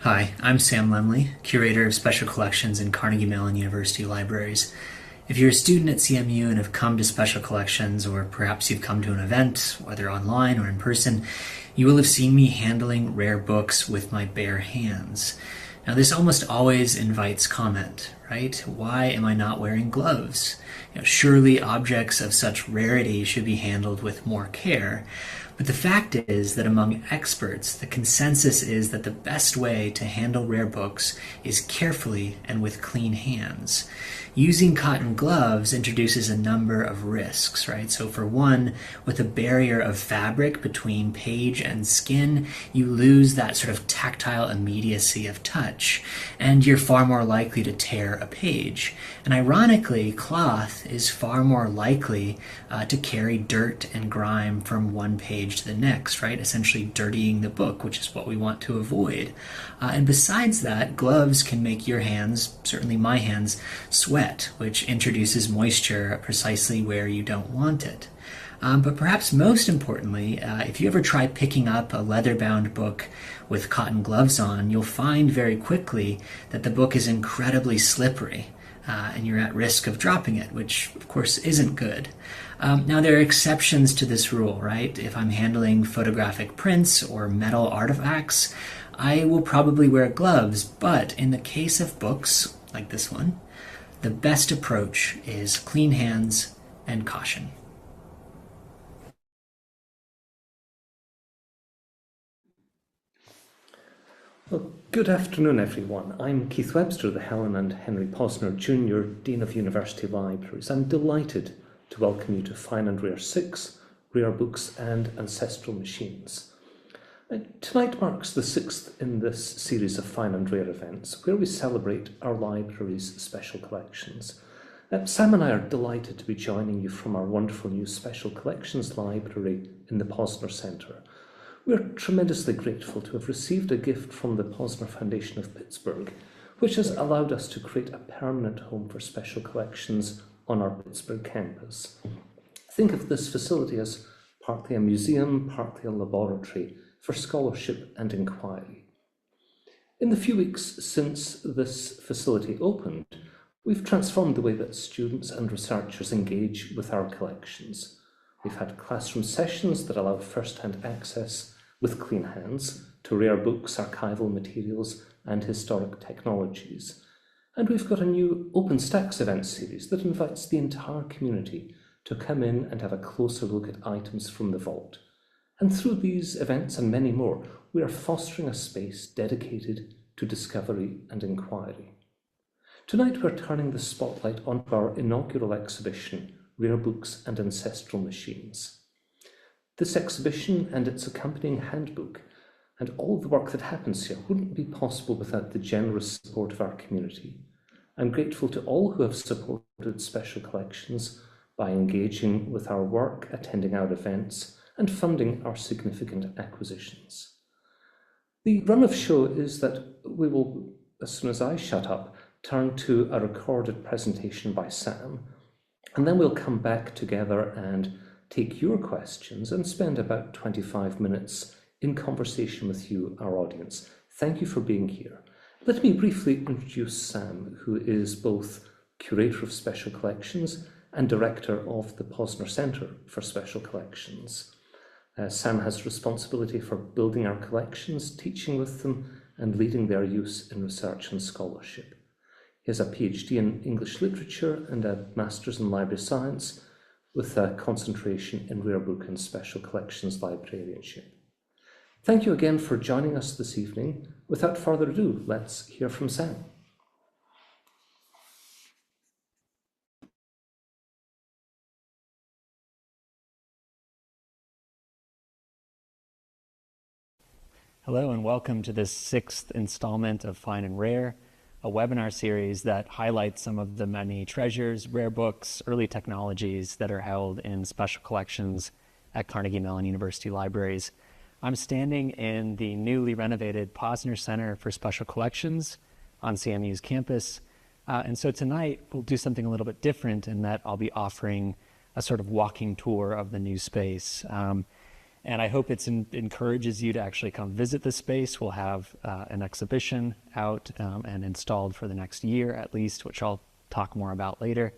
Hi, I'm Sam Lemley, Curator of Special Collections in Carnegie Mellon University Libraries. If you're a student at CMU and have come to Special Collections, or perhaps you've come to an event, whether online or in person, you will have seen me handling rare books with my bare hands. Now, this almost always invites comment, right? Why am I not wearing gloves? Surely objects of such rarity should be handled with more care. But the fact is that among experts, the consensus is that the best way to handle rare books is carefully and with clean hands. Using cotton gloves introduces a number of risks, right? So for one, with a barrier of fabric between page and skin, you lose that sort of tactile immediacy of touch, and you're far more likely to tear a page. And ironically, cloth is far more likely to carry dirt and grime from one page to the next, right? Essentially dirtying the book, which is what we want to avoid. And besides that, gloves can make your hands, certainly my hands, sweat, which introduces moisture precisely where you don't want it. But perhaps most importantly, if you ever try picking up a leather-bound book with cotton gloves on, you'll find very quickly that the book is incredibly slippery. And you're at risk of dropping it, which of course isn't good. Now there are exceptions to this rule, right? If I'm handling photographic prints or metal artifacts, I will probably wear gloves, but in the case of books like this one, the best approach is clean hands and caution. Well, good afternoon, everyone. I'm Keith Webster, the Helen and Henry Posner Jr. Dean of University Libraries. I'm delighted to welcome you to Fine and Rare 6, Rare Books and Ancestral Machines. Tonight marks the sixth in this series of Fine and Rare events, where we celebrate our library's special collections. Sam and I are delighted to be joining you from our wonderful new Special Collections Library in the Posner Center. We're tremendously grateful to have received a gift from the Posner Foundation of Pittsburgh, which has allowed us to create a permanent home for special collections on our Pittsburgh campus. Think of this facility as partly a museum, partly a laboratory for scholarship and inquiry. In the few weeks since this facility opened, we've transformed the way that students and researchers engage with our collections. We've had classroom sessions that allow first-hand access with clean hands to rare books, archival materials, and historic technologies. And we've got a new OpenStax event series that invites the entire community to come in and have a closer look at items from the vault. And through these events and many more, we are fostering a space dedicated to discovery and inquiry. Tonight we're turning the spotlight onto our inaugural exhibition, Rare Books and Ancestral Machines. This exhibition and its accompanying handbook and all the work that happens here wouldn't be possible without the generous support of our community. I'm grateful to all who have supported Special Collections by engaging with our work, attending our events, and funding our significant acquisitions. The run of show is that we will, as soon as I shut up, turn to a recorded presentation by Sam, and then we'll come back together and take your questions and spend about 25 minutes in conversation with you, our audience. Thank you for being here. Let me briefly introduce Sam, who is both Curator of Special Collections and Director of the Posner Center for Special Collections. Sam has responsibility for building our collections, teaching with them, and leading their use in research and scholarship. He has a PhD in English literature and a Master's in Library Science with a concentration in Rare Book and Special Collections librarianship. Thank you again for joining us this evening. Without further ado, let's hear from Sam. Hello and welcome to this sixth installment of Fine and Rare, a webinar series that highlights some of the many treasures, rare books, early technologies that are held in special collections at Carnegie Mellon University Libraries. I'm standing in the newly renovated Posner Center for Special Collections on CMU's campus. And so tonight we'll do something a little bit different in that I'll be offering a sort of walking tour of the new space. And I hope it encourages you to actually come visit the space. We'll have an exhibition out and installed for the next year at least, which I'll talk more about later.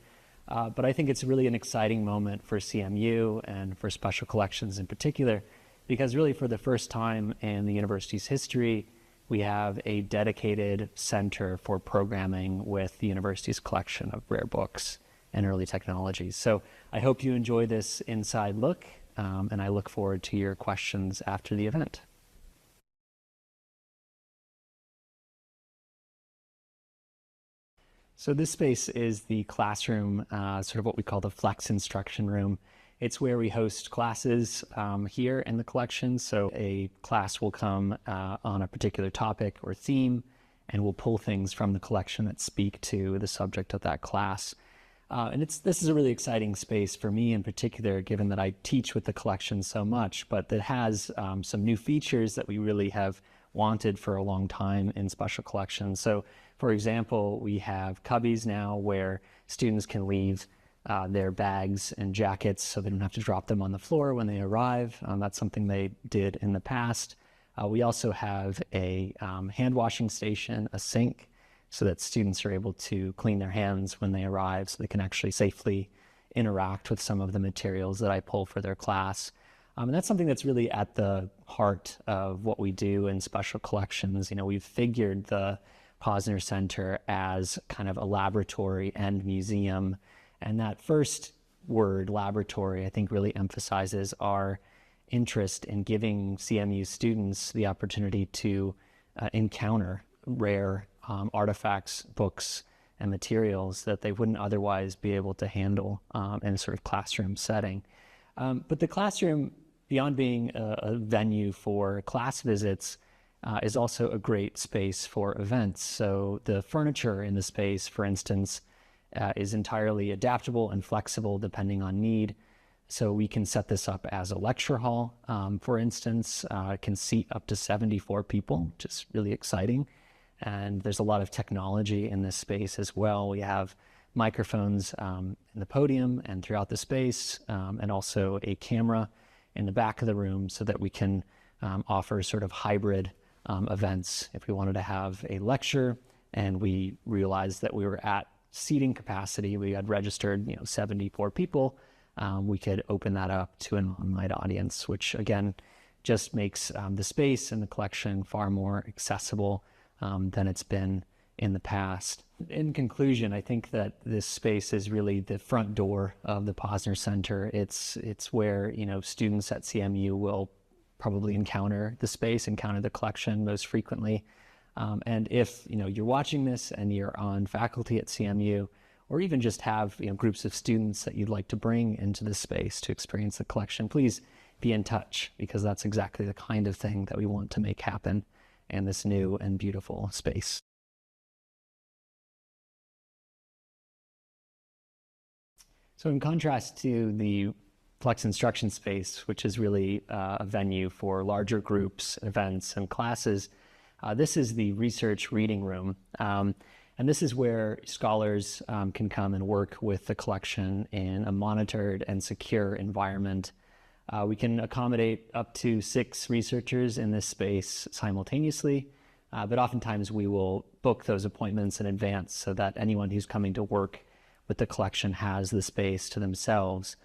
But I think it's really an exciting moment for CMU and for special collections in particular, because really for the first time in the university's history, we have a dedicated center for programming with the university's collection of rare books and early technologies. So I hope you enjoy this inside look, and I look forward to your questions after the event. So this space is the classroom, sort of what we call the flex instruction room. It's where we host classes here in the collection. So a class will come on a particular topic or theme, and we'll pull things from the collection that speak to the subject of that class. And this is a really exciting space for me in particular, given that I teach with the collection so much, but that has some new features that we really have wanted for a long time in special collections. So for example, we have cubbies now where students can leave their bags and jackets so they don't have to drop them on the floor when they arrive. That's something they did in the past. We also have a hand washing station, a sink, so that students are able to clean their hands when they arrive so they can actually safely interact with some of the materials that I pull for their class. And that's something that's really at the heart of what we do in special collections. You know, we've figured the Posner Center as kind of a laboratory and museum. And that first word, laboratory, I think really emphasizes our interest in giving CMU students the opportunity to encounter rare artifacts, books, and materials that they wouldn't otherwise be able to handle in a sort of classroom setting. But the classroom, beyond being a venue for class visits, is also a great space for events. So the furniture in the space, for instance, is entirely adaptable and flexible depending on need. So we can set this up as a lecture hall, for instance. It can seat up to 74 people, which is really exciting. And there's a lot of technology in this space as well. We have microphones in the podium and throughout the space, and also a camera in the back of the room so that we can offer sort of hybrid events. If we wanted to have a lecture and we realized that we were at seating capacity, we had registered 74 people, we could open that up to an online audience, which again just makes the space and the collection far more accessible than it's been in the past. In conclusion, I think that this space is really the front door of the Posner Center. It's where students at CMU will probably encounter the space, encounter the collection most frequently. And if you're watching this and you're on faculty at CMU, or even just have groups of students that you'd like to bring into this space to experience the collection, please be in touch, because that's exactly the kind of thing that we want to make happen in this new and beautiful space. So in contrast to the Flex Instruction Space, which is really a venue for larger groups, events, and classes, this is the research reading room. And this is where scholars can come and work with the collection in a monitored and secure environment. We can accommodate up to 6 researchers in this space simultaneously, but oftentimes we will book those appointments in advance so that anyone who's coming to work with the collection has the space to themselves.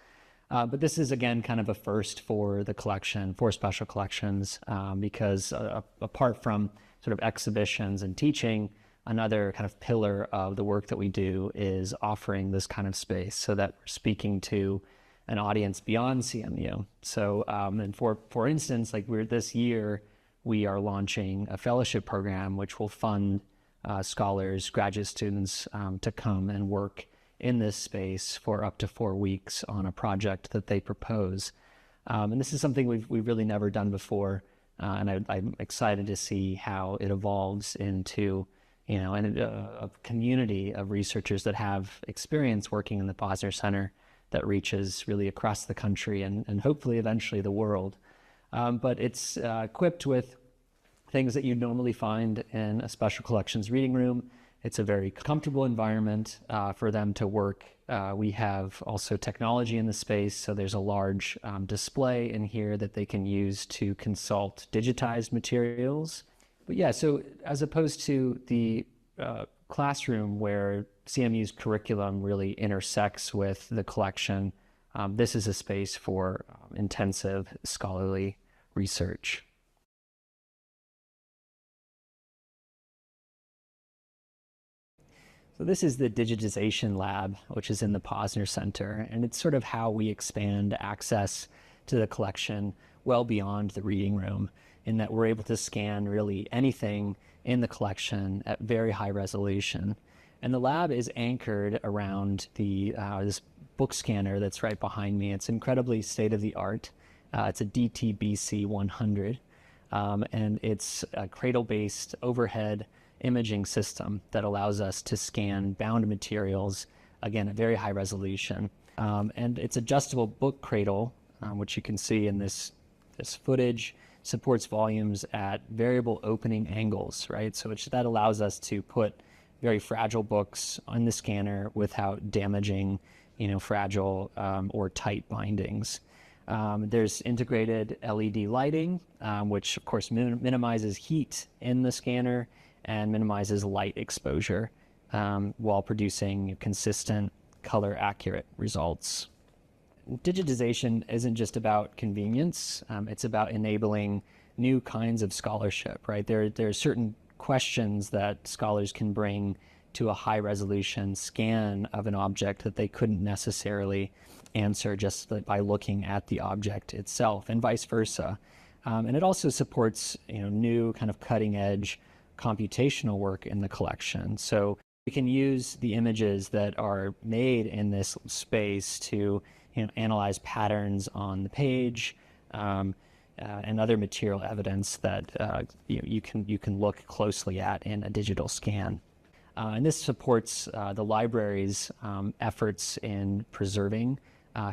But this is, again, kind of a first for the collection, for special collections, because apart from sort of exhibitions and teaching, another kind of pillar of the work that we do is offering this kind of space so that we're speaking to an audience beyond CMU. So, and for instance, like this year, we are launching a fellowship program which will fund scholars, graduate students to come and work in this space for up to 4 weeks on a project that they propose. And this is something we've really never done before, and I'm excited to see how it evolves into a community of researchers that have experience working in the Posner Center that reaches really across the country and hopefully eventually the world. But it's equipped with things that you'd normally find in a special collections reading room. It's a very comfortable environment for them to work We have also technology in the space, so there's a large display in here that they can use to consult digitized materials. But yeah, so as opposed to the classroom where CMU's curriculum really intersects with the collection, this is a space for intensive scholarly research. So this is the Digitization Lab, which is in the Posner Center, and it's sort of how we expand access to the collection well beyond the reading room, in that we're able to scan really anything in the collection at very high resolution. And the lab is anchored around this book scanner that's right behind me. It's incredibly state-of-the-art. It's a DTBC 100, and it's a cradle-based overhead imaging system that allows us to scan bound materials, again, at very high resolution. And it's adjustable book cradle, which you can see in this footage, supports volumes at variable opening angles, right? So that allows us to put very fragile books on the scanner without damaging, fragile or tight bindings. There's integrated LED lighting, which of course minimizes heat in the scanner and minimizes light exposure while producing consistent, color-accurate results. Digitization isn't just about convenience, it's about enabling new kinds of scholarship, right? There are certain questions that scholars can bring to a high-resolution scan of an object that they couldn't necessarily answer just by looking at the object itself, and vice versa. And it also supports, new kind of cutting-edge computational work in the collection. So we can use the images that are made in this space to analyze patterns on the page and other material evidence that you can look closely at in a digital scan. And this supports the library's efforts in preserving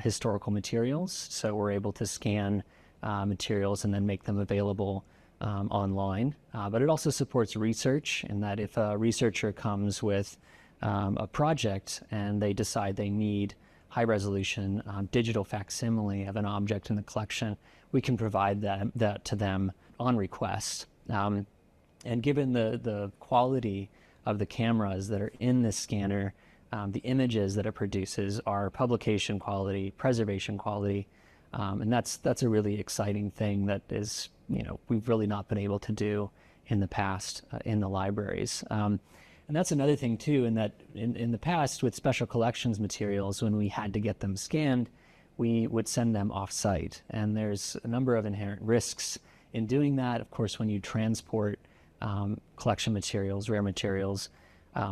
historical materials. So we're able to scan materials and then make them available online. But it also supports research, in that if a researcher comes with a project and they decide they need high-resolution digital facsimile of an object in the collection, we can provide that to them on request. And given the quality of the cameras that are in this scanner, the images that it produces are publication quality, preservation quality, and that's a really exciting thing that is, we've really not been able to do in the past in the libraries. And that's another thing too, in that in the past with special collections materials, when we had to get them scanned, we would send them off-site. And there's a number of inherent risks in doing that. Of course, when you transport collection materials, rare materials,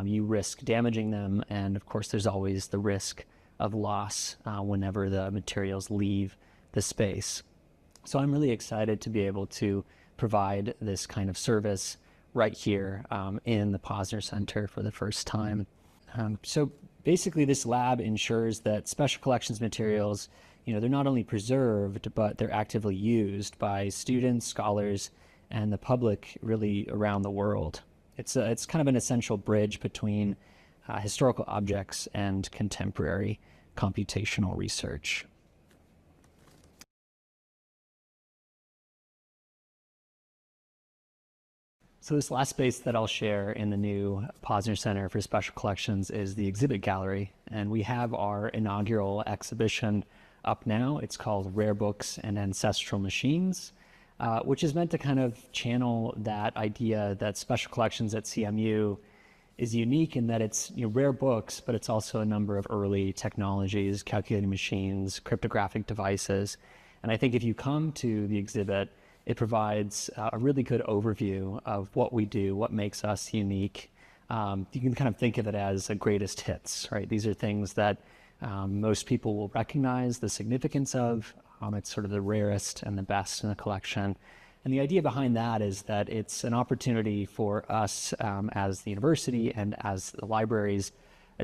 you risk damaging them. And of course, there's always the risk of loss whenever the materials leave the space. So I'm really excited to be able to provide this kind of service right here in the Posner Center for the first time. So basically this lab ensures that special collections materials, they're not only preserved, but they're actively used by students, scholars, and the public really around the world. It's kind of an essential bridge between historical objects and contemporary computational research. So this last space that I'll share in the new Posner Center for Special Collections is the exhibit gallery. And we have our inaugural exhibition up now. It's called Rare Books and Ancestral Machines, which is meant to kind of channel that idea that special collections at CMU is unique in that it's rare books, but it's also a number of early technologies, calculating machines, cryptographic devices. And I think if you come to the exhibit, it provides a really good overview of what we do, what makes us unique. You can kind of think of it as a greatest hits, right? These are things that most people will recognize the significance of. It's sort of the rarest and the best in the collection. And the idea behind that is that it's an opportunity for us as the university and as the libraries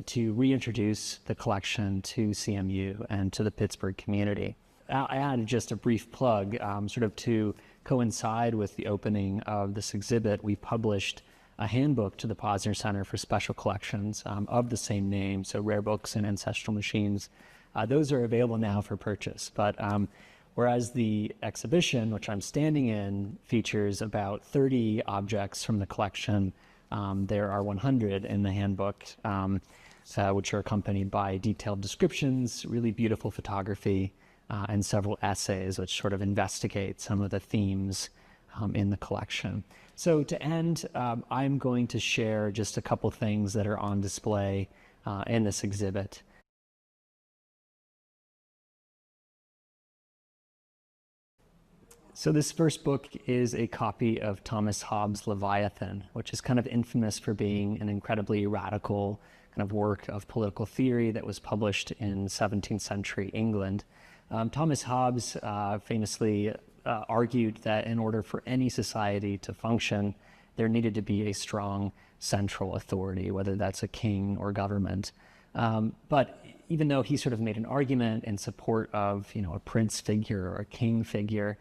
to reintroduce the collection to CMU and to the Pittsburgh community. I'll add just a brief plug, sort of to coincide with the opening of this exhibit. We published a handbook to the Posner Center for special collections of the same name, so Rare Books and Ancestral Machines. Those are available now for purchase, but whereas the exhibition, which I'm standing in, features about 30 objects from the collection, there are 100 in the handbook, which are accompanied by detailed descriptions, really beautiful photography, and several essays which sort of investigate some of the themes in the collection. So to end, I'm going to share just a couple things that are on display in this exhibit. So this first book is a copy of Thomas Hobbes' Leviathon, which is kind of infamous for being an incredibly radical kind of work of political theory that was published in 17th century England. Thomas Hobbes famously argued that in order for any society to function, there needed to be a strong central authority, whether that's a king or government. But even though he sort of made an argument in support of, a prince figure or a king figure,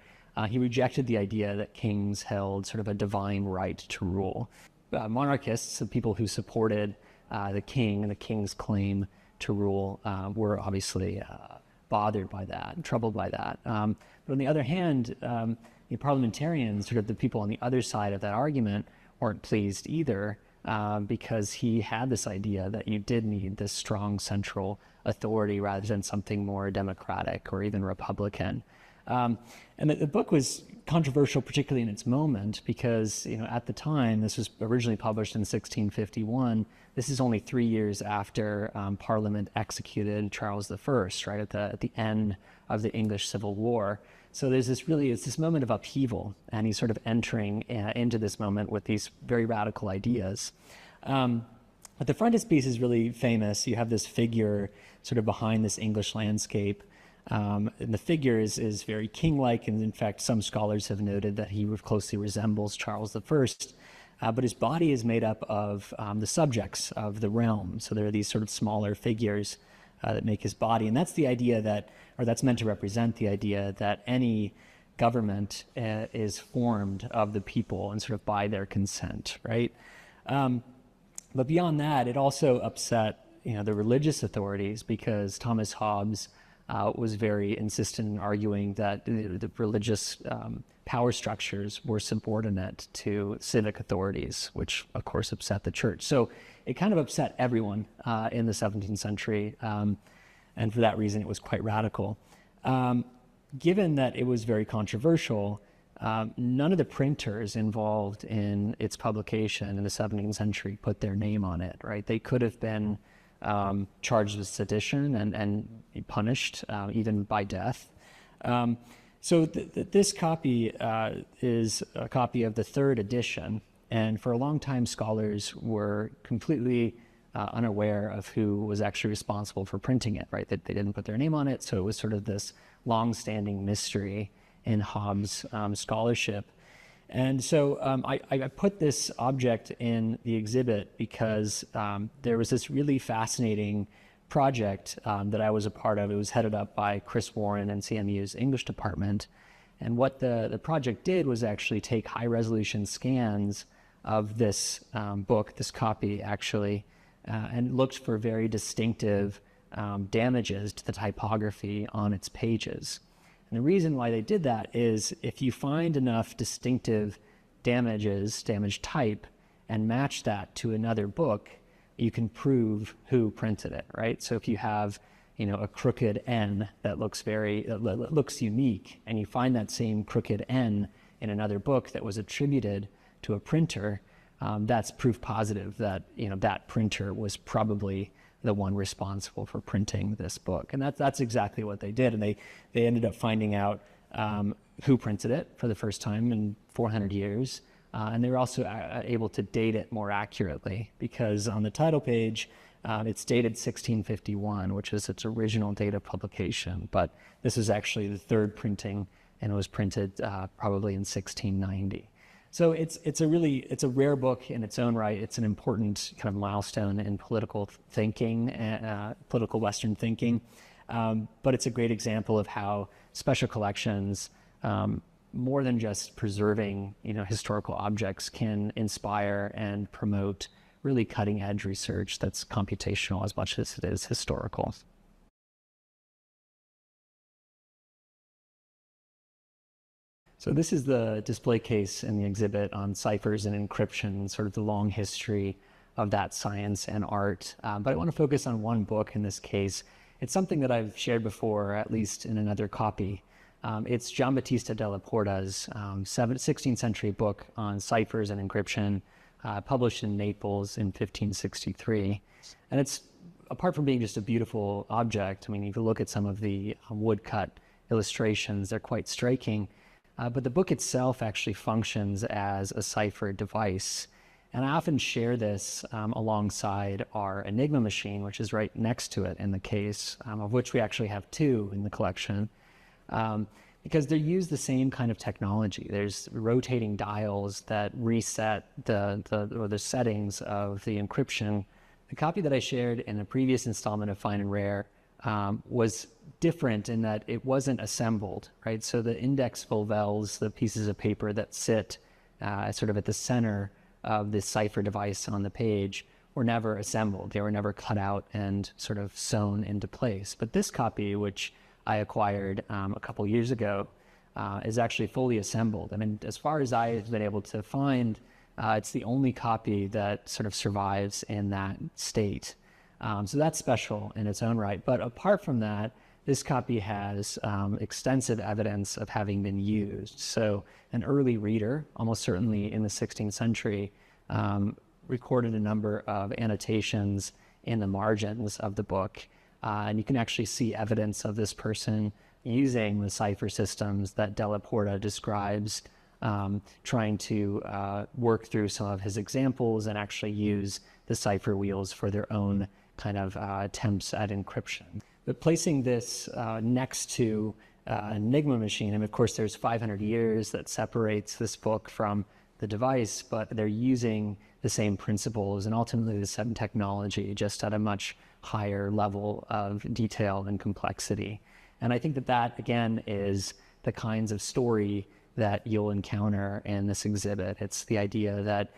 he rejected the idea that kings held sort of a divine right to rule. Monarchists, the people who supported the king and the king's claim to rule, were obviously bothered by that, troubled by that. But on the other hand, the parliamentarians, sort of the people on the other side of that argument, weren't pleased either, because he had this idea that you did need this strong central authority rather than something more democratic or even republican. And the book was controversial, particularly in its moment, because at the time, this was originally published in 1651. This is only 3 years after Parliament executed Charles I, right at the end of the English Civil War. So it's this moment of upheaval, and he's sort of entering into this moment with these very radical ideas. But the frontispiece is really famous. You have this figure sort of behind this English landscape. And the figure is very king-like, and in fact, some scholars have noted that he closely resembles Charles I. But his body is made up of the subjects of the realm. So there are these sort of smaller figures that make his body, and that's the idea that's meant to represent the idea that any government is formed of the people and sort of by their consent, right? But beyond that, it also upset the religious authorities, because Thomas Hobbes was very insistent in arguing that the religious power structures were subordinate to civic authorities, which of course upset the church. So it kind of upset everyone in the 17th century, and for that reason it was quite radical. Given that it was very controversial, none of the printers involved in its publication in the 17th century put their name on it, right? They could have been charged with sedition and punished even by death. So this copy is a copy of the third edition, and for a long time scholars were completely unaware of who was actually responsible for printing it, right? That they didn't put their name on it, so it was sort of this long-standing mystery in Hobbes' scholarship. And so I put this object in the exhibit because there was this really fascinating project that I was a part of. It was headed up by Chris Warren and CMU's English department. And what the project did was actually take high-resolution scans of this book, this copy actually, and looked for very distinctive damages to the typography on its pages. And the reason why they did that is if you find enough distinctive damage type, and match that to another book, you can prove who printed it, right? So if you have, a crooked N that looks unique, and you find that same crooked N in another book that was attributed to a printer, that's proof positive that, that printer was probably the one responsible for printing this book. And that's exactly what they did. And they ended up finding out who printed it for the first time in 400 years. And they were also able to date it more accurately, because on the title page, it's dated 1651, which is its original date of publication. But this is actually the third printing, and it was printed probably in 1690. So it's a rare book in its own right. It's an important kind of milestone in political thinking, political Western thinking. But it's a great example of how special collections more than just preserving, historical objects, can inspire and promote really cutting-edge research that's computational as much as it is historical. So this is the display case in the exhibit on ciphers and encryption, sort of the long history of that science and art. But I want to focus on one book in this case. It's something that I've shared before, at least in another copy. It's Giambattista Della Porta's 16th century book on ciphers and encryption, published in Naples in 1563. And it's, apart from being just a beautiful object, I mean, if you look at some of the woodcut illustrations, they're quite striking. But the book itself actually functions as a cipher device. And I often share this alongside our Enigma machine, which is right next to it in the case, of which we actually have two in the collection, because they use the same kind of technology. There's rotating dials that reset the settings of the encryption. The copy that I shared in the previous installment of Fine and Rare was different in that it wasn't assembled, right? So the index fulvels, the pieces of paper that sit sort of at the center of this cipher device on the page, were never assembled. They were never cut out and sort of sewn into place. But this copy, which I acquired a couple years ago, is actually fully assembled. I mean, as far as I have been able to find, it's the only copy that sort of survives in that state. So that's special in its own right. But apart from that, this copy has extensive evidence of having been used. So an early reader, almost certainly in the 16th century, recorded a number of annotations in the margins of the book. And you can actually see evidence of this person using the cipher systems that Della Porta describes, trying to work through some of his examples and actually use the cipher wheels for their own kind of attempts at encryption. But placing this next to Enigma machine, and of course there's 500 years that separates this book from the device, but they're using the same principles and ultimately the same technology, just at a much higher level of detail and complexity. And I think that that, again, is the kinds of story that you'll encounter in this exhibit. It's the idea that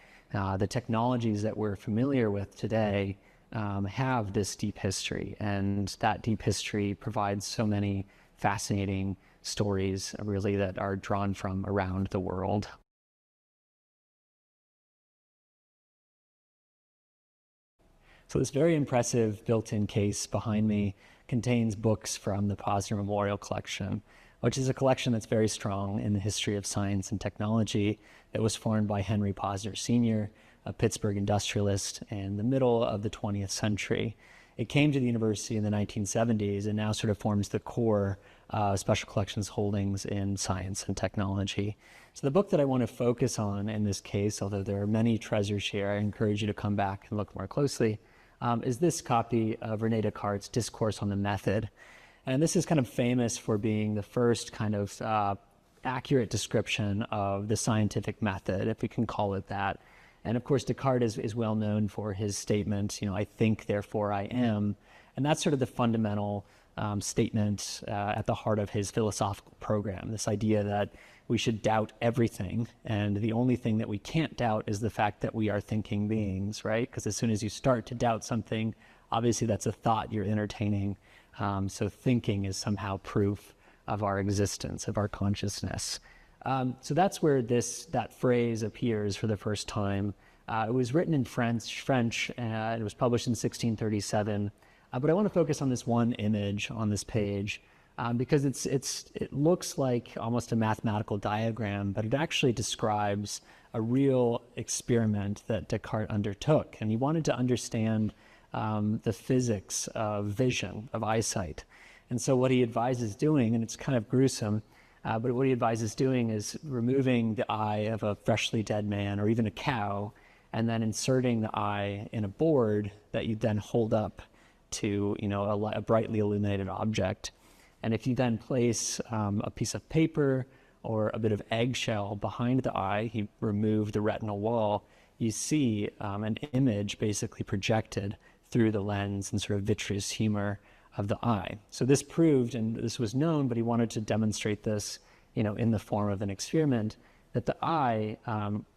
the technologies that we're familiar with today have this deep history, and that deep history provides so many fascinating stories, really, that are drawn from around the world. So this very impressive built-in case behind me contains books from the Posner Memorial Collection, which is a collection that's very strong in the history of science and technology. That was formed by Henry Posner Sr., a Pittsburgh industrialist in the middle of the 20th century. It came to the university in the 1970s and now sort of forms the core special collections holdings in science and technology. So the book that I want to focus on in this case, although there are many treasures here, I encourage you to come back and look more closely, is this copy of Rene Descartes' Discourse on the Method. And this is kind of famous for being the first kind of accurate description of the scientific method, if we can call it that. And of course, Descartes is well known for his statement, I think, therefore I am. And that's sort of the fundamental statement at the heart of his philosophical program, this idea that we should doubt everything. And the only thing that we can't doubt is the fact that we are thinking beings, right? Because as soon as you start to doubt something, obviously that's a thought you're entertaining. So thinking is somehow proof of our existence, of our consciousness. So that's where that phrase appears for the first time. It was written in French, and it was published in 1637. But I want to focus on this one image on this page because it looks like almost a mathematical diagram, but it actually describes a real experiment that Descartes undertook. And he wanted to understand the physics of vision, of eyesight. And so what he advises doing, and it's kind of gruesome, but what he advises doing is removing the eye of a freshly dead man or even a cow, and then inserting the eye in a board that you then hold up to a brightly illuminated object. And if you then place a piece of paper or a bit of eggshell behind the eye, he removed the retinal wall, you see an image basically projected through the lens and sort of vitreous humor of the eye. So this proved, and this was known, but he wanted to demonstrate this in the form of an experiment, that the eye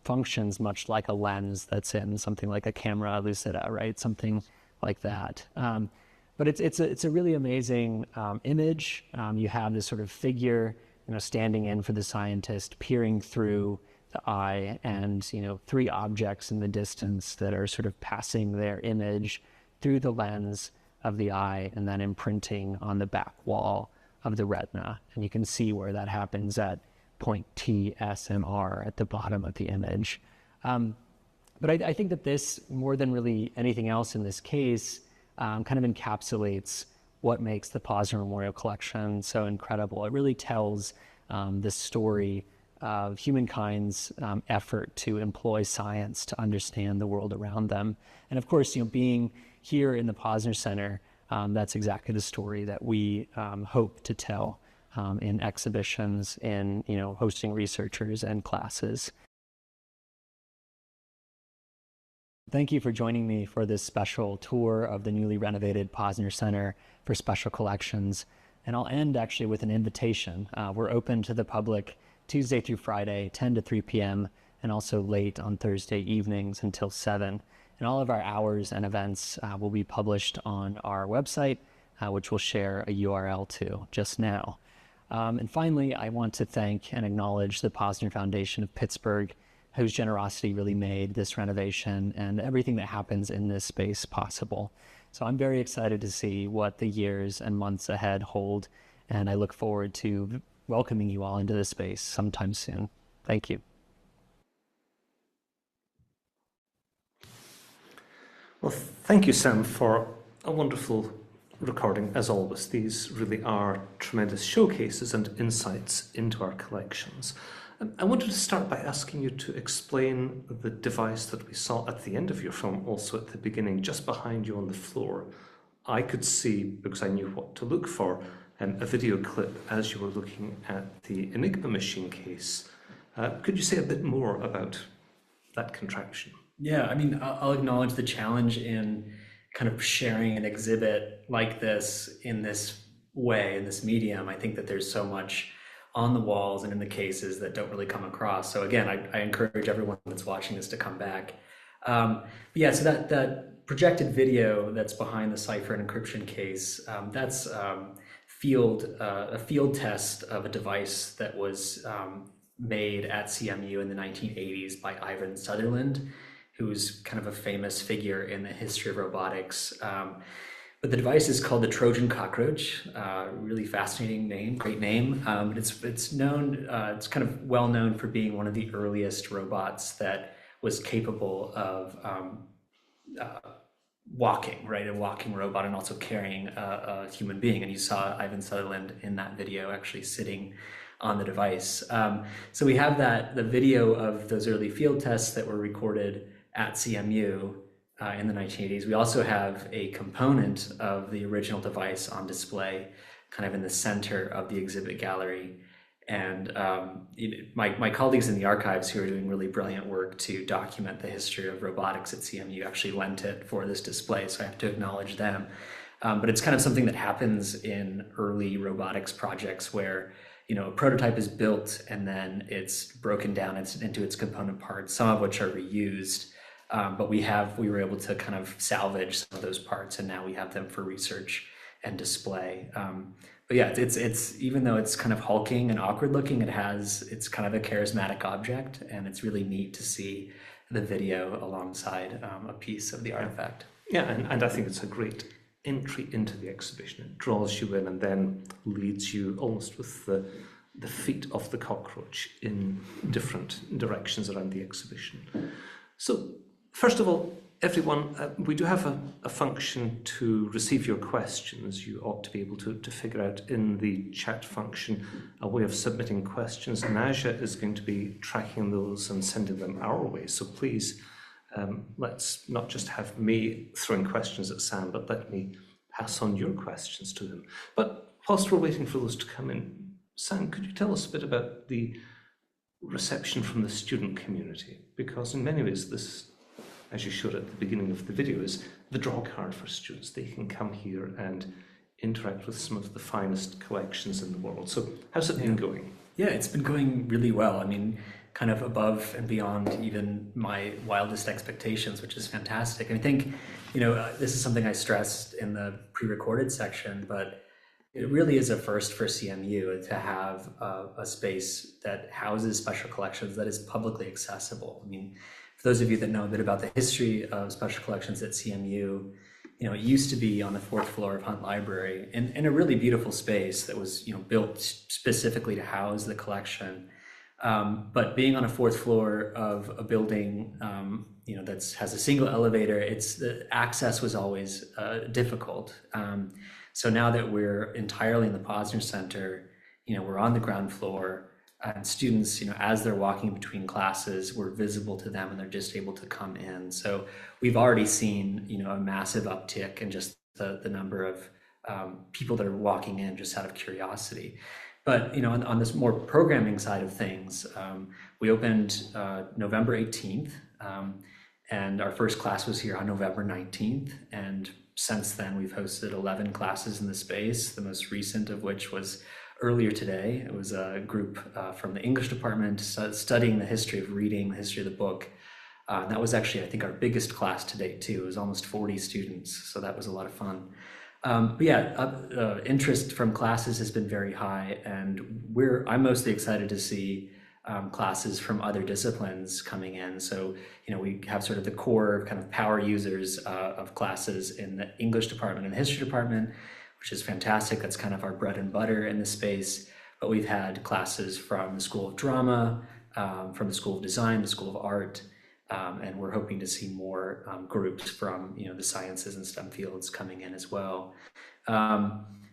functions much like a lens that's in something like a camera lucida, right? Something like that. But it's a really amazing image. You have this sort of figure, standing in for the scientist, peering through the eye, and three objects in the distance that are sort of passing their image through the lens of the eye and then imprinting on the back wall of the retina. And you can see where that happens at point T, S, and R at the bottom of the image. But I think that this, more than really anything else in this case, kind of encapsulates what makes the Posner Memorial Collection so incredible. It really tells the story of humankind's effort to employ science to understand the world around them. And of course, being here in the Posner Center, that's exactly the story that we hope to tell in exhibitions, in hosting researchers and classes. Thank you for joining me for this special tour of the newly renovated Posner Center for Special Collections. And I'll end actually with an invitation. We're open to the public Tuesday through Friday, 10 to 3 p.m., and also late on Thursday evenings until 7. And all of our hours and events will be published on our website, which we'll share a URL to just now. And finally, I want to thank and acknowledge the Posner Foundation of Pittsburgh, whose generosity really made this renovation and everything that happens in this space possible. So I'm very excited to see what the years and months ahead hold, and I look forward to welcoming you all into this space sometime soon. Thank you. Well, thank you, Sam, for a wonderful recording, as always. These really are tremendous showcases and insights into our collections. I wanted to start by asking you to explain the device that we saw at the end of your film, also at the beginning, just behind you on the floor. I could see, because I knew what to look for, a video clip as you were looking at the Enigma machine case. Could you say a bit more about that contraption? Yeah, I mean, I'll acknowledge the challenge in kind of sharing an exhibit like this in this way, in this medium. I think that there's so much on the walls and in the cases that don't really come across. So again, I encourage everyone that's watching this to come back. But yeah, so that projected video that's behind the cipher and encryption case, that's a field test of a device that was made at CMU in the 1980s by Ivan Sutherland, who's kind of a famous figure in the history of robotics. But the device is called the Trojan cockroach. Really fascinating name, great name. But it's known, it's kind of well known for being one of the earliest robots that was capable of walking, right? A walking robot, and also carrying a human being. And you saw Ivan Sutherland in that video actually sitting on the device. So we have the video of those early field tests that were recorded at CMU in the 1980s. We also have a component of the original device on display kind of in the center of the exhibit gallery. And my colleagues in the archives, who are doing really brilliant work to document the history of robotics at CMU, actually lent it for this display, so I have to acknowledge them. But it's kind of something that happens in early robotics projects where a prototype is built and then it's broken down into its component parts, some of which are reused. But we were able to kind of salvage some of those parts, and now we have them for research and display. But yeah, it's even though it's kind of hulking and awkward looking, it's kind of a charismatic object, and it's really neat to see the video alongside a piece of the artifact. Yeah, and I think it's a great entry into the exhibition. It draws you in and then leads you almost with the feet of the cockroach in different directions around the exhibition. So, first of all, everyone, we do have a function to receive your questions. You ought to be able to figure out in the chat function a way of submitting questions. Naja is going to be tracking those and sending them our way. So please, let's not just have me throwing questions at Sam, but let me pass on your questions to him. But whilst we're waiting for those to come in, Sam, could you tell us a bit about the reception from the student community? Because in many ways this, as you showed at the beginning of the video, is the draw card for students. They can come here and interact with some of the finest collections in the world. So how's it been going? Yeah, it's been going really well. I mean, kind of above and beyond even my wildest expectations, which is fantastic. And I think, this is something I stressed in the pre-recorded section, but it really is a first for CMU to have a space that houses special collections that is publicly accessible. I mean, for those of you that know a bit about the history of special collections at CMU, it used to be on the fourth floor of Hunt Library in a really beautiful space that was, built specifically to house the collection. But being on a fourth floor of a building, that has a single elevator, the access was always difficult. So now that we're entirely in the Posner Center, we're on the ground floor, and students, as they're walking between classes, we're visible to them and they're just able to come in. So we've already seen, a massive uptick in just the number of people that are walking in just out of curiosity. But, on this more programming side of things, we opened November 18th, and our first class was here on November 19th. And since then, we've hosted 11 classes in the space, the most recent of which was earlier today. It was a group from the English department studying the history of reading, the history of the book. That was actually, I think, our biggest class to date, too. It was almost 40 students, so that was a lot of fun. But yeah, interest from classes has been very high, and I'm mostly excited to see classes from other disciplines coming in. So, we have sort of the core kind of power users of classes in the English department and the history department, which is fantastic. That's kind of our bread and butter in the space. But we've had classes from the School of Drama, from the School of Design, the School of Art, and we're hoping to see more groups from the sciences and STEM fields coming in as well.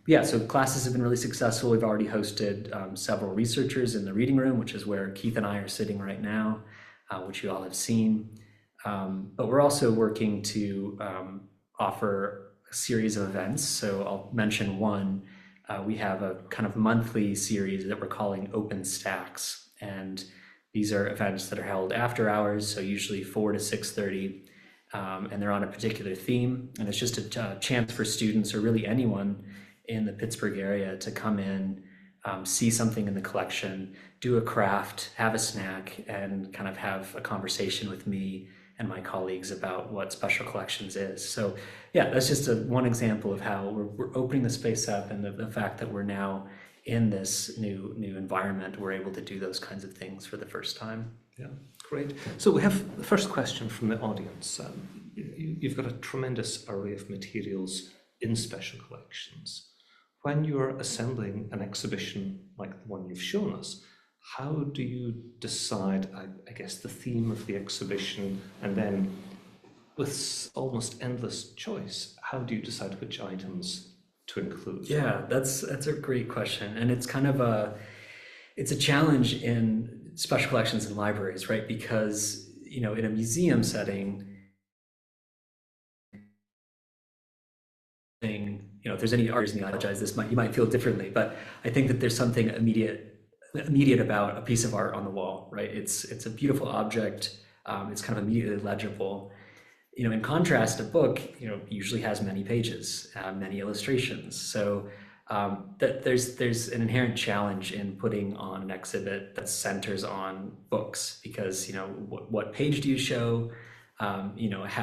Yeah, so classes have been really successful. We've already hosted several researchers in the reading room, which is where Keith and I are sitting right now, which you all have seen. But we're also working to offer a series of events. So I'll mention one. We have a kind of monthly series that we're calling Open Stacks. And these are events that are held after hours, so usually 4 to 6:30, and they're on a particular theme. And it's just a chance for students, or really anyone in the Pittsburgh area, to come in, see something in the collection, do a craft, have a snack, and kind of have a conversation with me and my colleagues about what special collections is. So yeah, that's just one example of how we're opening the space up, and the fact that we're now in this new environment, we're able to do those kinds of things for the first time. Yeah, great. So we have the first question from the audience. You've got a tremendous array of materials in special collections. When you're assembling an exhibition like the one you've shown us, how do you decide, I guess, the theme of the exhibition, and then with almost endless choice, how do you decide which items to include? Yeah, that's a great question, and it's kind of it's a challenge in special collections and libraries, right? Because in a museum setting, if there's any artists, and I apologize, you might feel differently, but I think that there's something immediate about a piece of art on the wall, right? It's a beautiful object. It's kind of immediately legible. In contrast, a book, usually has many pages, many illustrations. So that there's an inherent challenge in putting on an exhibit that centers on books, because what page do you show?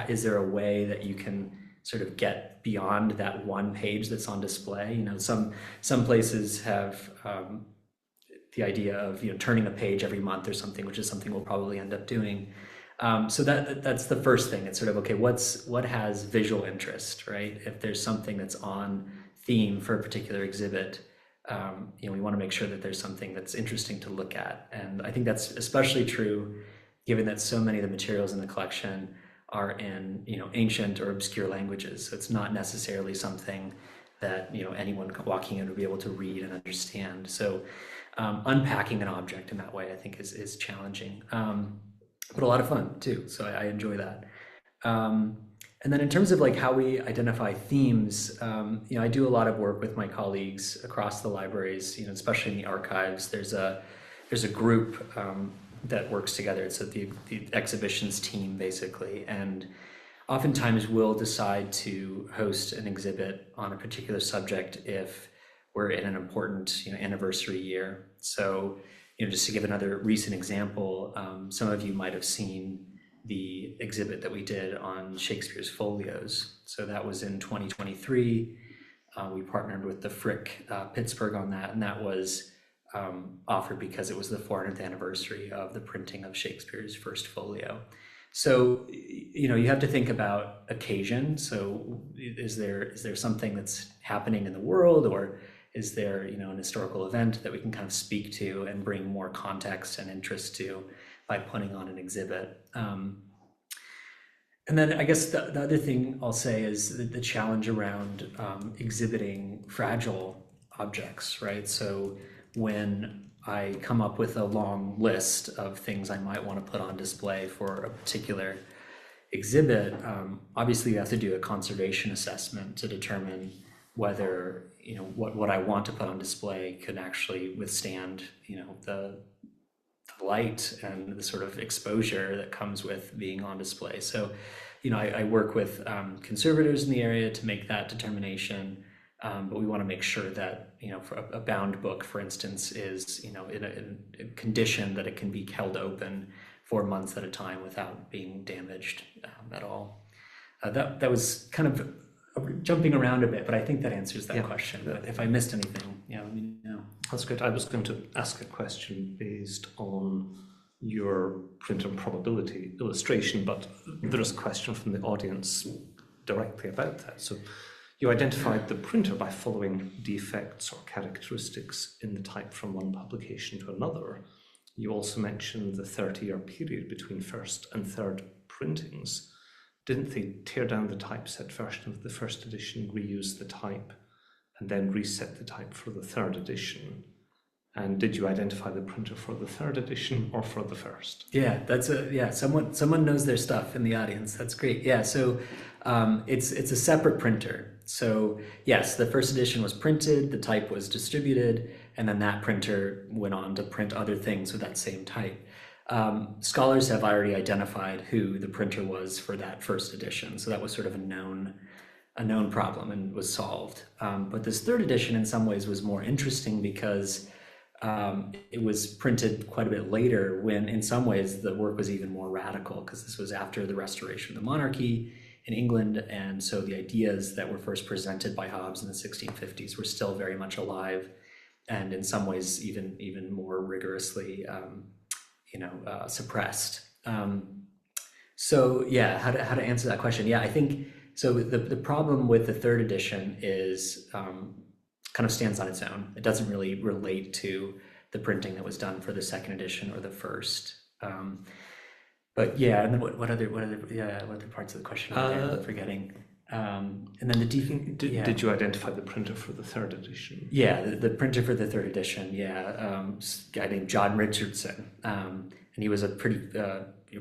Is there a way that you can sort of get beyond that one page that's on display? Some places have the idea of turning a page every month or something, which is something we'll probably end up doing. So that's the first thing. It's sort of, okay, what has visual interest, right? If there's something that's on theme for a particular exhibit, we want to make sure that there's something that's interesting to look at. And I think that's especially true given that so many of the materials in the collection are in ancient or obscure languages. So it's not necessarily something that anyone walking in would be able to read and understand. So unpacking an object in that way, I think, is challenging, but a lot of fun too. So I enjoy that. And then in terms of how we identify themes, I do a lot of work with my colleagues across the libraries, especially in the archives. There's a group that works together. It's the exhibitions team, basically. And oftentimes we'll decide to host an exhibit on a particular subject if we're in an important anniversary year. So just to give another recent example, some of you might have seen the exhibit that we did on Shakespeare's folios. So that was in 2023. We partnered with the Frick Pittsburgh on that, and that was offered because it was the 400th anniversary of the printing of Shakespeare's first folio. So you have to think about occasion. So is there something that's happening in the world, or is there an historical event that we can kind of speak to and bring more context and interest to by putting on an exhibit? And then I guess the other thing I'll say is the challenge around exhibiting fragile objects, right? So when I come up with a long list of things I might want to put on display for a particular exhibit, obviously you have to do a conservation assessment to determine whether what I want to put on display could actually withstand the light and the sort of exposure that comes with being on display. So I work with conservators in the area to make that determination, but we want to make sure that for a bound book, for instance, is in a condition that it can be held open for months at a time without being damaged at all. That was kind of jumping around a bit, but I think that answers that question. But if I missed anything, let me know. That's good. I was going to ask a question based on your print and probability illustration, but there is a question from the audience directly about that. So you identified the printer by following defects or characteristics in the type from one publication to another. You also mentioned the 30-year period between first and third printings. Didn't they tear down the typeset version of the first edition, reuse the type, and then reset the type for the third edition? And did you identify the printer for the third edition or for the first? Yeah, someone knows their stuff in the audience. That's great. Yeah, so it's a separate printer. So yes, the first edition was printed, the type was distributed, and then that printer went on to print other things with that same type. Scholars have already identified who the printer was for that first edition. So that was sort of a known problem and was solved. But this third edition in some ways was more interesting because it was printed quite a bit later, when in some ways the work was even more radical, because this was after the restoration of the monarchy in England. And so the ideas that were first presented by Hobbes in the 1650s were still very much alive, and in some ways even more rigorously suppressed. So yeah, how to answer that question? Yeah, I think so. The problem with the third edition is kind of stands on its own. It doesn't really relate to the printing that was done for the second edition or the first. But yeah, and then what other parts of the question I'm forgetting? And then Did you identify the printer for the third edition? Yeah, the printer for the third edition. Yeah, a guy named John Richardson, and he was a pretty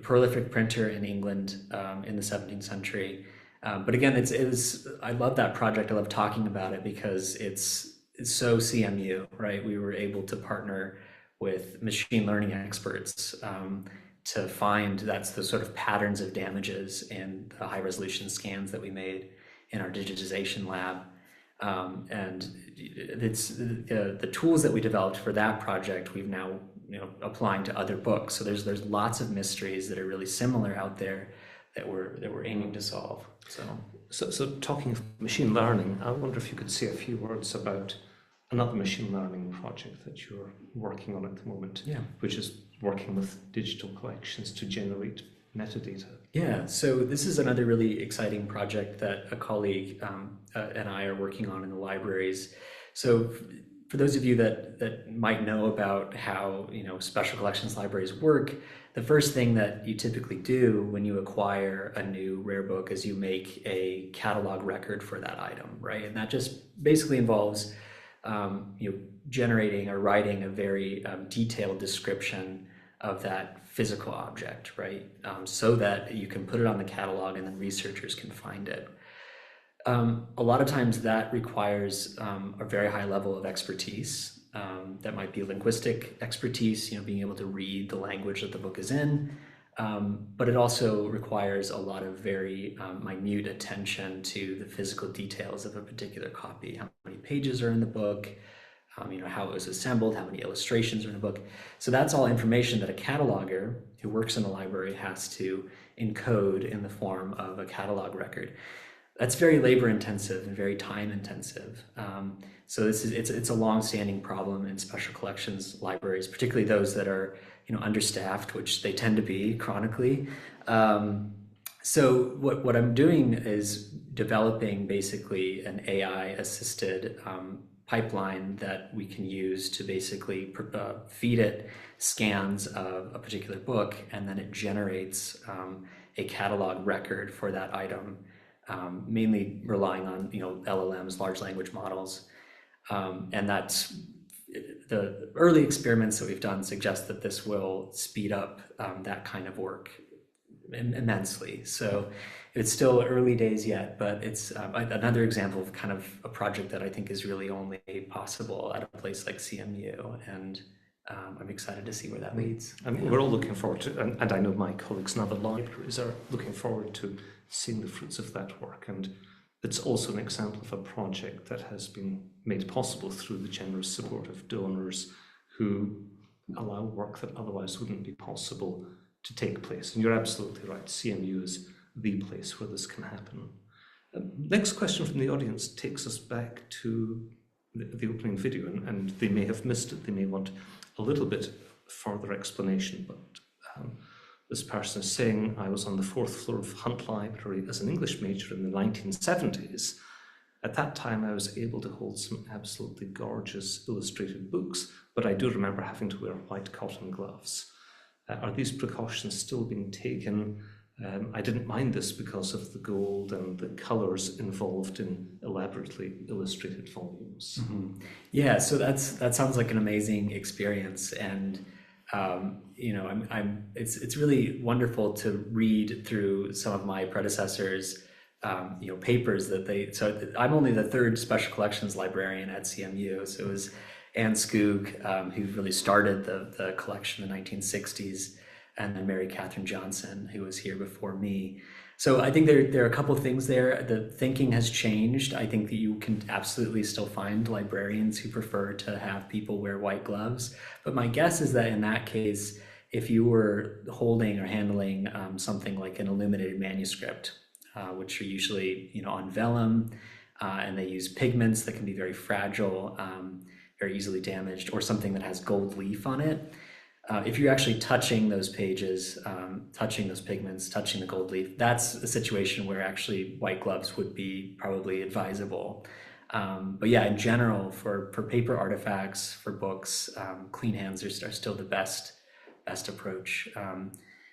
prolific printer in England in the 17th century. But again, I love that project. I love talking about it because it's so CMU, right? We were able to partner with machine learning experts to find that's the sort of patterns of damages in the high resolution scans that we made in our digitization lab. And it's the tools that we developed for that project we've now applying to other books. So there's lots of mysteries that are really similar out there that we're aiming to solve. So talking of machine learning, I wonder if you could say a few words about another machine learning project that you're working on at the moment, which is working with digital collections to generate metadata. Yeah, so this is another really exciting project that a colleague and I are working on in the libraries. So for those of you that might know about how special collections libraries work, the first thing that you typically do when you acquire a new rare book is you make a catalog record for that item, right? And that just basically involves generating or writing a very detailed description of that physical object, right? So that you can put it on the catalog and then researchers can find it. A lot of times that requires a very high level of expertise. That might be linguistic expertise, being able to read the language that the book is in. But it also requires a lot of very minute attention to the physical details of a particular copy. How many pages are in the book, how it was assembled, how many illustrations are in a book. So that's all information that a cataloger who works in the library has to encode in the form of a catalog record. That's very labor intensive and very time intensive. So it's a long-standing problem in special collections libraries, particularly those that are understaffed, which they tend to be chronically. So what I'm doing is developing basically an AI-assisted pipeline that we can use to basically feed it scans of a particular book, and then it generates a catalog record for that item, mainly relying on LLMs, large language models, and that's the early experiments that we've done suggest that this will speed up that kind of work immensely. So it's still early days yet, but it's another example of kind of a project that I think is really only possible at a place like CMU, and I'm excited to see where that leads. And we're all looking forward to, and I know my colleagues in other libraries are looking forward to seeing the fruits of that work. And it's also an example of a project that has been made possible through the generous support of donors who allow work that otherwise wouldn't be possible to take place. And you're absolutely right, CMU is the place where this can happen. Next question from the audience takes us back to the opening video, and they may have missed it, they may want a little bit further explanation, but this person is saying, I was on the 4th floor of Hunt Library as an English major in the 1970s. At that time, I was able to hold some absolutely gorgeous illustrated books, but I do remember having to wear white cotton gloves. Are these precautions still being taken? I didn't mind this because of the gold and the colors involved in elaborately illustrated volumes. Mm-hmm. Yeah, so that sounds like an amazing experience, and it's really wonderful to read through some of my predecessors' papers that so I'm only the 3rd special collections librarian at CMU. So it was Anne Skoog, who really started the collection in the 1960s, and then Mary Catherine Johnson, who was here before me. So I think there are a couple of things there. The thinking has changed. I think that you can absolutely still find librarians who prefer to have people wear white gloves. But my guess is that in that case, if you were holding or handling something like an illuminated manuscript, which are usually on vellum, and they use pigments that can be very fragile, very easily damaged, or something that has gold leaf on it. If you're actually touching those pages, touching those pigments, touching the gold leaf, that's a situation where actually white gloves would be probably advisable. But yeah, in general, for paper artifacts, for books, clean hands are still the best approach,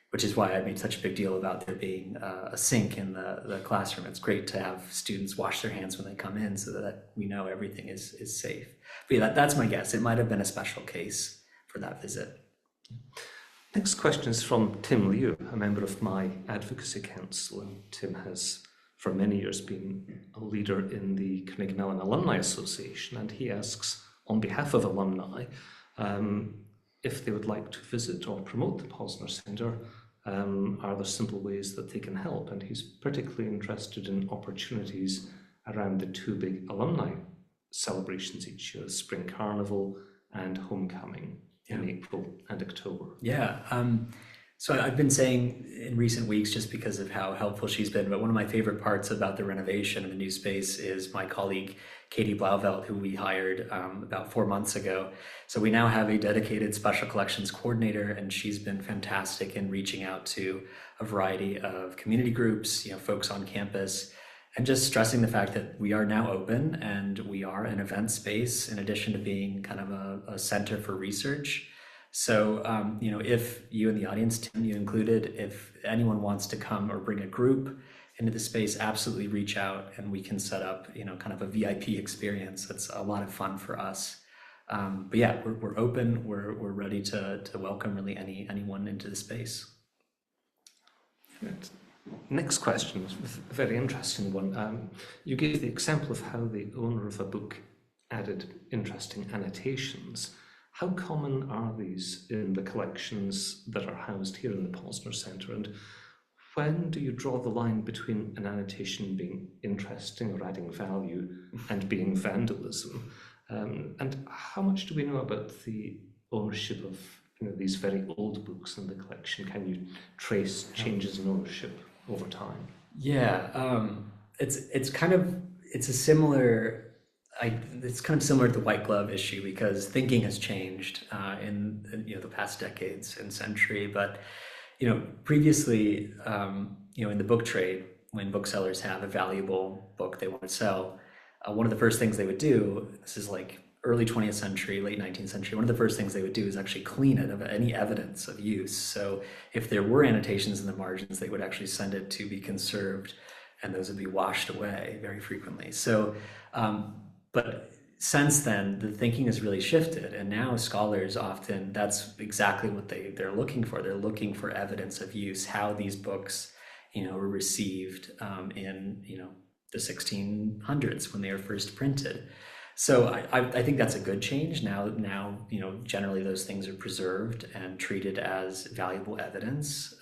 which is why I made such a big deal about there being a sink in the classroom. It's great to have students wash their hands when they come in so that we know everything is safe. But yeah, that's my guess. It might have been a special case for that visit. Next question is from Tim Liu, a member of my advocacy council, and Tim has for many years been a leader in the Carnegie Mellon Alumni Association, and he asks, on behalf of alumni, if they would like to visit or promote the Posner Center, are there simple ways that they can help? And he's particularly interested in opportunities around the 2 big alumni celebrations each year, Spring Carnival and Homecoming. In April and October. Yeah. So I've been saying in recent weeks, just because of how helpful she's been, but one of my favorite parts about the renovation of the new space is my colleague, Katie Blauvelt, who we hired about 4 months ago. So we now have a dedicated special collections coordinator, and she's been fantastic in reaching out to a variety of community groups, folks on campus, and just stressing the fact that we are now open and we are an event space in addition to being kind of a center for research. So, if you in the audience, Tim, you included, if anyone wants to come or bring a group into the space, absolutely reach out and we can set up, kind of a VIP experience. That's a lot of fun for us. But yeah, we're open. We're ready to welcome really anyone into the space. Right. Next question is a very interesting one. You gave the example of how the owner of a book added interesting annotations. How common are these in the collections that are housed here in the Posner Center? And when do you draw the line between an annotation being interesting or adding value and being vandalism? And how much do we know about the ownership of these very old books in the collection? Can you trace changes in ownership over time? Yeah, it's kind of similar to the white glove issue, because thinking has changed in the past decades and century. But previously, in the book trade, when booksellers have a valuable book they want to sell, one of the first things they would do, this is like early 20th century, late 19th century, one of the first things they would do is actually clean it of any evidence of use. So if there were annotations in the margins, they would actually send it to be conserved, and those would be washed away very frequently. So, but since then, the thinking has really shifted, and now scholars often, that's exactly what they're looking for. They're looking for evidence of use, how these books, were received in, the 1600s when they were first printed. So I think that's a good change. Now, generally those things are preserved and treated as valuable evidence.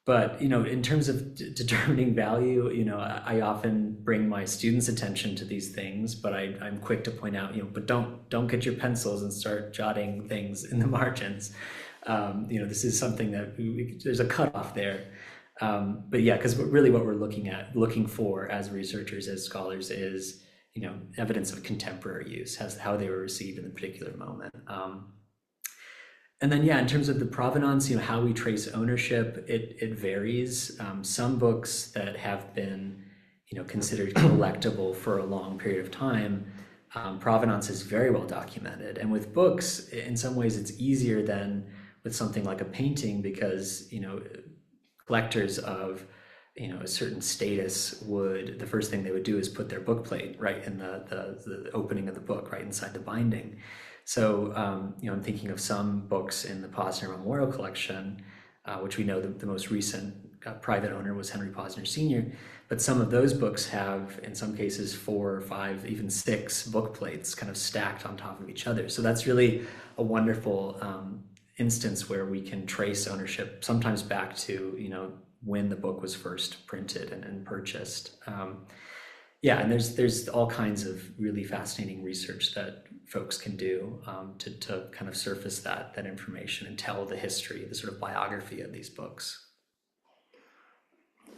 But, in terms of determining value, I often bring my students' attention to these things, but I'm quick to point out, but don't get your pencils and start jotting things in the margins. This is something that there's a cutoff there. But yeah, because really what we're looking for as researchers, as scholars, is evidence of contemporary use, how they were received in the particular moment. And then, in terms of the provenance, how we trace ownership, it varies. Some books that have been, considered collectible for a long period of time, provenance is very well documented. And with books, in some ways, it's easier than with something like a painting, because, collectors of a certain status the first thing they would do is put their book plate right in the opening of the book, right inside the binding. So, I'm thinking of some books in the Posner Memorial Collection, which we know the most recent private owner was Henry Posner Sr., but some of those books have, in some cases, 4 or 5, even 6 book plates kind of stacked on top of each other. So that's really a wonderful instance where we can trace ownership, sometimes back to, when the book was first printed and purchased. And there's all kinds of really fascinating research that folks can do to kind of surface that information and tell the history, the sort of biography of these books.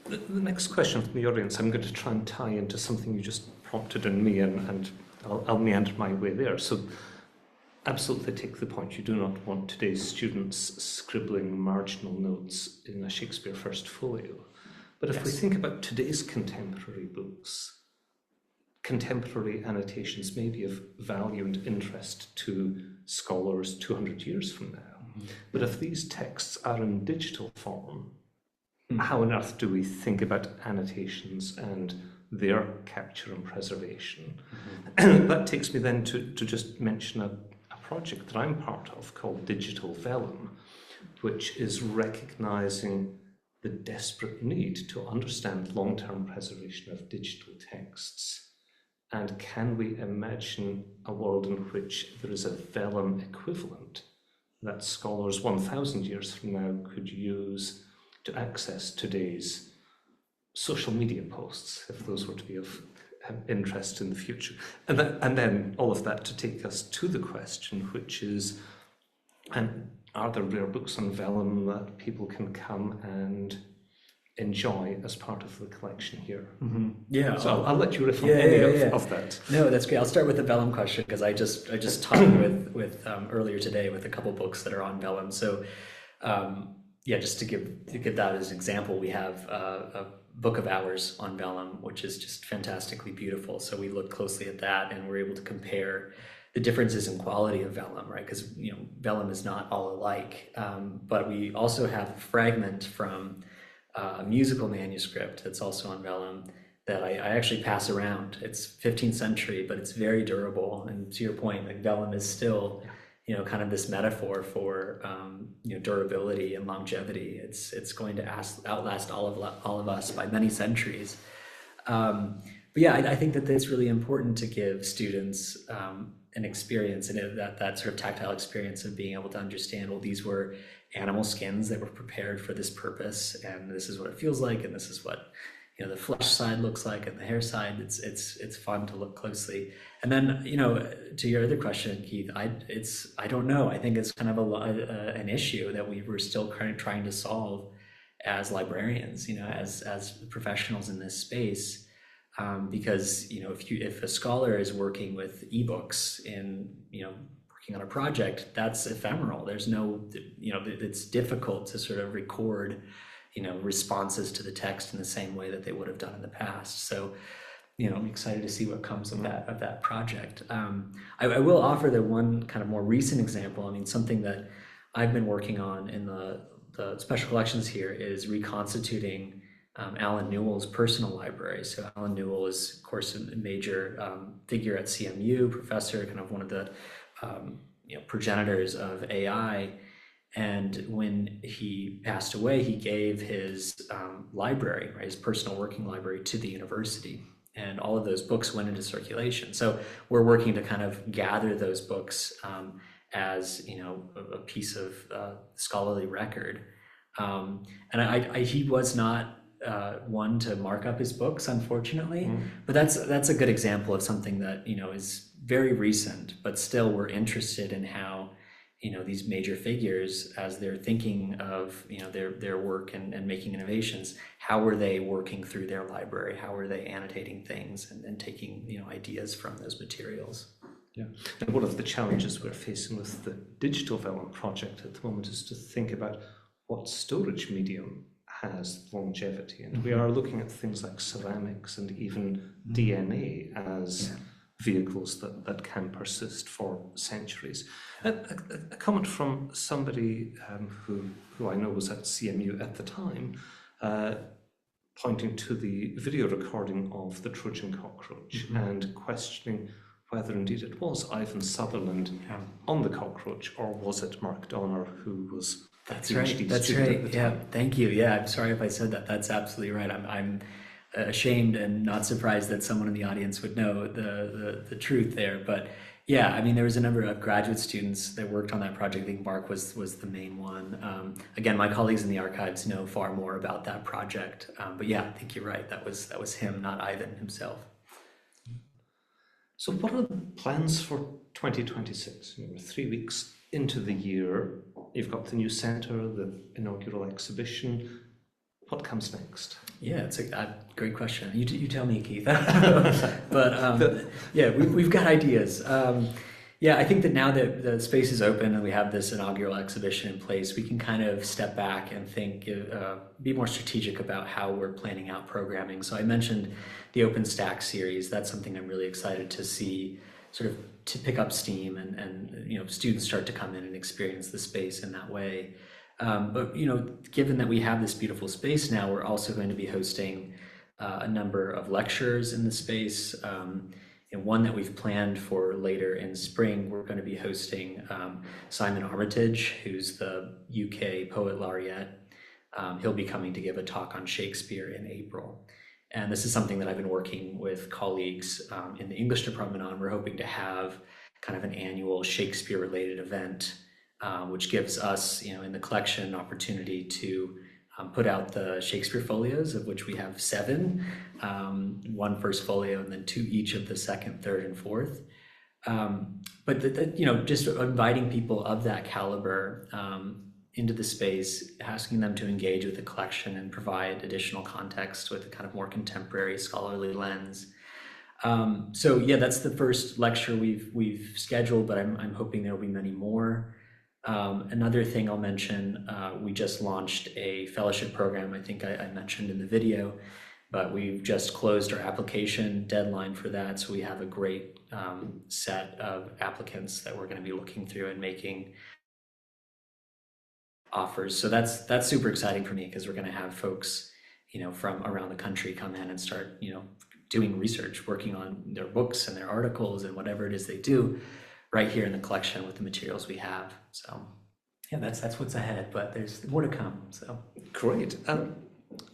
The next question from the audience, I'm going to try and tie into something you just prompted in me, and I'll meander my way there. So absolutely take the point. You do not want today's students scribbling marginal notes in a Shakespeare First Folio. But if we think about today's contemporary books, contemporary annotations may be of value and interest to scholars 200 years from now. But if these texts are in digital form, how on earth do we think about annotations and their capture and preservation? That takes me then to just mention a project that I'm part of called Digital Vellum, which is recognizing the desperate need to understand long-term preservation of digital texts. And can we imagine a world in which there is a vellum equivalent that scholars 1,000 years from now could use to access today's social media posts, if those were to be of interest in the future? And then all of that to take us to the question, which is, are there rare books on vellum that people can come and enjoy as part of the collection here? Yeah. So I'll let you riff on any of that. No, that's great. I'll start with the vellum question, because I just talked with earlier today with a couple books that are on vellum. So just to give that as an example, we have a book of hours on vellum, which is just fantastically beautiful. So we looked closely at that, and we're able to compare the differences in quality of vellum, right? Because vellum is not all alike. But we also have a fragment from a musical manuscript that's also on vellum that I actually pass around. It's 15th century, but it's very durable. And to your point, like, vellum is still, kind of this metaphor for durability and longevity. It's going to outlast all of us by many centuries. But I think that it's really important to give students an experience, and that sort of tactile experience of being able to understand, well, these were animal skins that were prepared for this purpose, and this is what it feels like, and this is what the flesh side looks like, and the hair side. It's fun to look closely. And then to your other question, Keith, I don't know. I think it's kind of an issue that we were still trying to solve as librarians, as professionals in this space. Because if a scholar is working with ebooks and working on a project, that's ephemeral. There's no it's difficult to sort of record responses to the text in the same way that they would have done in the past. So I'm excited to see what comes of that project. I will offer the one kind of more recent example. I mean, something that I've been working on in the special collections here is reconstituting Alan Newell's personal library. So Alan Newell is, of course, a major figure at CMU, professor, kind of one of the progenitors of AI. And when he passed away, he gave his library, right, his personal working library, to the university. And all of those books went into circulation. So we're working to kind of gather those books as a piece of scholarly record. And he was not one to mark up his books, unfortunately, but that's a good example of something that is very recent, but still we're interested in how these major figures, as they're thinking of their work and making innovations, how are they working through their library? How are they annotating things and taking ideas from those materials? Yeah, and one of the challenges we're facing with the Digital Vellum project at the moment is to think about what storage medium has longevity, and we are looking at things like ceramics and even DNA as vehicles that can persist for centuries. A comment from somebody who I know was at CMU at the time, pointing to the video recording of the Trojan cockroach and questioning whether indeed it was Ivan Sutherland on the cockroach, or was it Mark Donner who was That's right. Yeah, thank you. Yeah, I'm sorry if I said that. That's absolutely right. I'm ashamed and not surprised that someone in the audience would know the truth there. But yeah, I mean, there was a number of graduate students that worked on that project. I think Mark was the main one. Again, my colleagues in the archives know far more about that project. But yeah, I think you're right. That was him, not Ivan himself. So what are the plans for 2026? We're 3 weeks into the year. You've got the new center, the inaugural exhibition. What comes next? Yeah, it's a great question. You tell me, Keith. But yeah, we've got ideas. Yeah, I think that now that the space is open and we have this inaugural exhibition in place, we can kind of step back and think, be more strategic about how we're planning out programming. So I mentioned the OpenStack series. That's something I'm really excited to see sort of to pick up steam and students start to come in and experience the space in that way. But given that we have this beautiful space now, we're also going to be hosting a number of lectures in the space. And one that we've planned for later in spring, we're going to be hosting Simon Armitage, who's the UK poet laureate. He'll be coming to give a talk on Shakespeare in April. And this is something that I've been working with colleagues in the English department on. We're hoping to have kind of an annual Shakespeare-related event, which gives us, in the collection, an opportunity to put out the Shakespeare folios, of which we have 7, 1 first folio and then 2 each of the second, third, and fourth. But just inviting people of that caliber into the space, asking them to engage with the collection and provide additional context with a kind of more contemporary scholarly lens. So yeah, that's the first lecture we've scheduled, but I'm hoping there will be many more. Another thing I'll mention, we just launched a fellowship program. I think I mentioned in the video, but we've just closed our application deadline for that. So we have a great set of applicants that we're going to be looking through and making offers. So that's super exciting for me, because we're going to have folks, from around the country come in and start, doing research, working on their books and their articles and whatever it is they do right here in the collection with the materials we have. So yeah, that's what's ahead, but there's more to come. So great.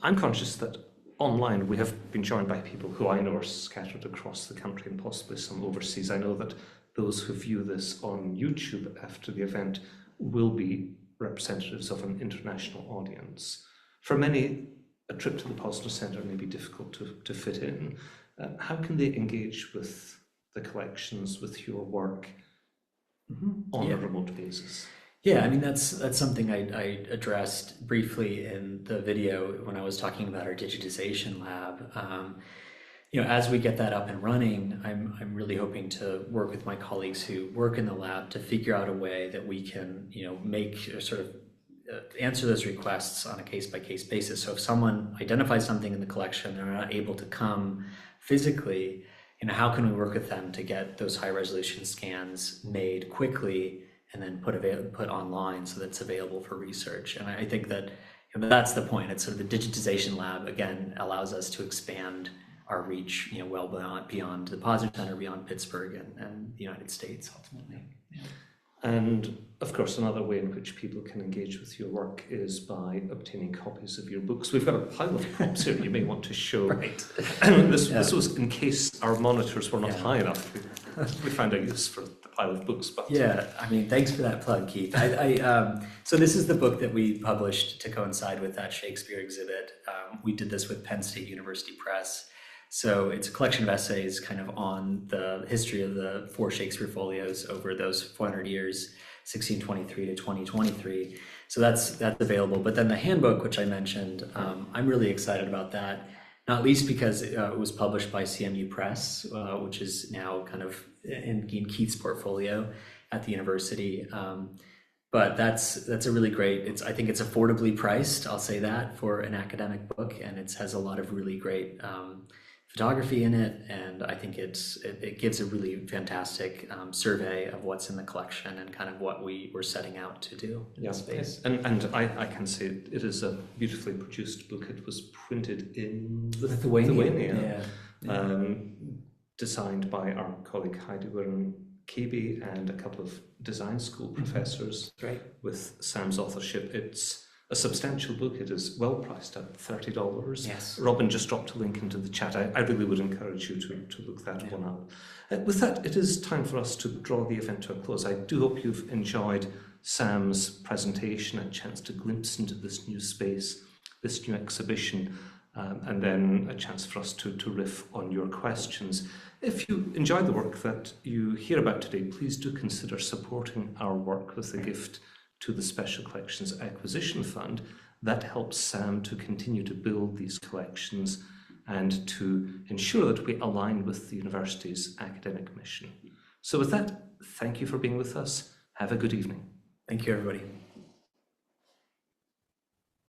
I'm conscious that online we have been joined by people who I know are scattered across the country and possibly some overseas. I know that those who view this on YouTube after the event will be representatives of an international audience. For many, a trip to the Posner Center may be difficult to fit in. How can they engage with the collections, with your work on a remote basis? Yeah, I mean, that's something I addressed briefly in the video when I was talking about our Digitization Lab. As we get that up and running, I'm really hoping to work with my colleagues who work in the lab to figure out a way that we can, make or sort of answer those requests on a case-by-case basis. So if someone identifies something in the collection, they're not able to come physically, how can we work with them to get those high-resolution scans made quickly and then put online so that it's available for research? And I think that that's the point. It's sort of the Digitization Lab, again, allows us to expand our reach, well beyond the Posner Center, beyond Pittsburgh and the United States, ultimately. Yeah. And of course, another way in which people can engage with your work is by obtaining copies of your books. We've got a pile of books here you may want to show. Right. This was in case our monitors were not high enough. We found a use for the pile of books. But yeah, I mean, thanks for that plug, Keith. So this is the book that we published to coincide with that Shakespeare exhibit. We did this with Penn State University Press. So it's a collection of essays kind of on the history of the 4 Shakespeare folios over those 400 years, 1623 to 2023. So that's available. But then the handbook, which I mentioned, I'm really excited about that, not least because it was published by CMU Press, which is now kind of in Keith's portfolio at the university. But that's a really great, I think it's affordably priced, I'll say that, for an academic book, and it has a lot of really great photography in it, and I think it gives a really fantastic survey of what's in the collection and kind of what we were setting out to do in this space. And I can say it is a beautifully produced book. It was printed in Lithuania. Designed by our colleague Heidi Wirren-Kebe and a couple of design school professors. Right. With Sam's authorship. It's a substantial book. It is well priced at $30. Yes. Robin just dropped a link into the chat. I really would encourage you to look that one up. With that, it is time for us to draw the event to a close. I do hope you've enjoyed Sam's presentation, a chance to glimpse into this new space, this new exhibition, and then a chance for us to riff on your questions. If you enjoyed the work that you hear about today, please do consider supporting our work with a gift to the Special Collections Acquisition Fund. That helps Sam to continue to build these collections and to ensure that we align with the university's academic mission. So with that, thank you for being with us. Have a good evening. Thank you, everybody.